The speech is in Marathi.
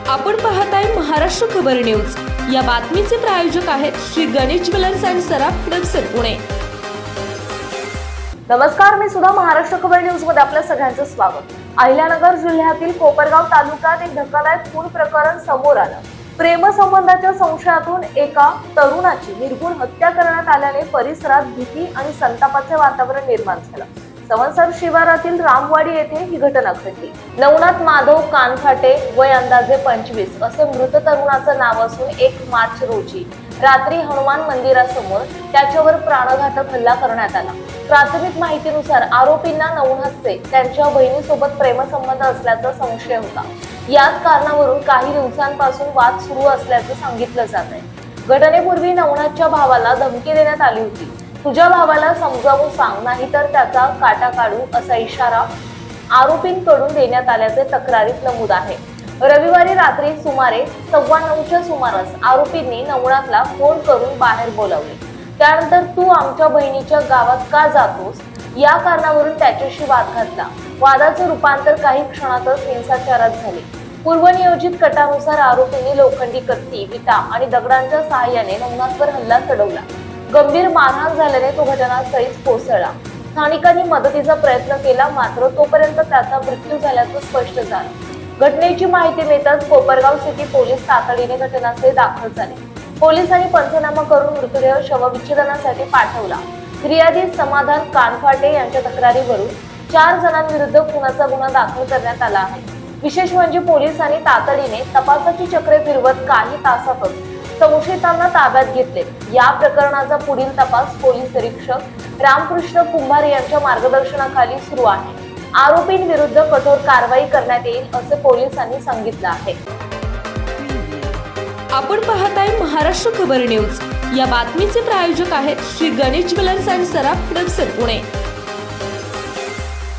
आपण पाहताय महाराष्ट्र खबर न्यूज। या बातमीचे प्रायोजक आहेत श्री गणेश ज्वेलर्स अँड सराफ हडपसर पुणे। नमस्कार, मी सुद्धा महाराष्ट्र खबर न्यूज मध्ये आपल्या सगळ्यांचं स्वागत। अहिल्यानगर जिल्ह्यातील कोपरगाव तालुक्यात एक धक्कादायक खून प्रकरण समोर आलं। प्रेमसंबंधाच्या संशयातून एका तरुणाची निर्घुण हत्या करण्यात आल्याने परिसरात भीती आणि संतापाचे वातावरण निर्माण झालं। सवनसर शिवारातील रामवाडी येथे ही घटना घडली। नवनाथ माधव कानफाटे, वय अंदाजे 25 असे मृत तरुणाचं नाव असून 1 मार्च रोजी रात्री हनुमान मंदिरासमोर त्याच्यावर प्राणघातक हल्ला करण्यात आला। प्राथमिक माहितीनुसार आरोपींना नवनाथचे त्यांच्या बहिणीसोबत प्रेमसंबंध असल्याचा संशय होता। याच कारणावरून काही दिवसांपासून वाद सुरू असल्याचं सांगितलं जात आहे। घटनेपूर्वी नवनाथच्या भावाला धमकी देण्यात आली होती। तुझ्या भावाला समजावून सांग, नाहीतर त्याचा काटा काढू असा इशारा आरोपींकडून देण्यात आल्याचे तक्रारीत नमूद आहे। रविवारी रात्री सुमारे 9:15च्या सुमारास आरोपींनी नवनाथला फोन करून बाहेर बोलावले। त्यानंतर तू आमच्या बहिणीच्या गावात का जातोस या कारणावरून त्याच्याशी वाद घातला। वादाचे रूपांतर काही क्षणातच हिंसाचारात झाले। पूर्वनियोजित कटानुसार आरोपींनी लोखंडी कत्ती, विटा आणि दगडांच्या सहाय्याने नवनाथवर हल्ला चढवला। गंभीर मारहाण झाल्याने तो घटनास्थळीच कोसळला। स्थानिकांनी मदतीचा प्रयत्न केला, मात्र तोपर्यंत त्याचा मृत्यू झाल्याचं स्पष्ट झालं। घटनेची माहिती मिळताच कोपरगाव सिटी पोलीस तातडीने घटनास्थळी दाखल झाले। पोलिसांनी पंचनामा करून मृतदेह शवविच्छेदनासाठी पाठवला। फिर्यादी समाधान कानफाटे यांच्या तक्रारीवरून 4 जणांविरुद्ध खुनाचा गुन्हा दाखल करण्यात आला आहे। विशेष म्हणजे पोलिसांनी तातडीने तपासाची चक्रे फिरवत काही तासातच संशयितांना ताब्यात घेतले। या प्रकरणाचा पुढील तपास पोलीस निरीक्षक रामकृष्ण कुंभार यांच्या मार्गदर्शनाखाली सुरू आहे। आरोपींविरुद्ध कठोर कारवाई करण्यात येईल असे पोलिसांनी सांगितलं आहे। आपण पाहताय महाराष्ट्र खबर न्यूज। या बातमीचे प्रायोजक आहेत Shri Ganesh jewellers and Saraf Hadapsar Pune.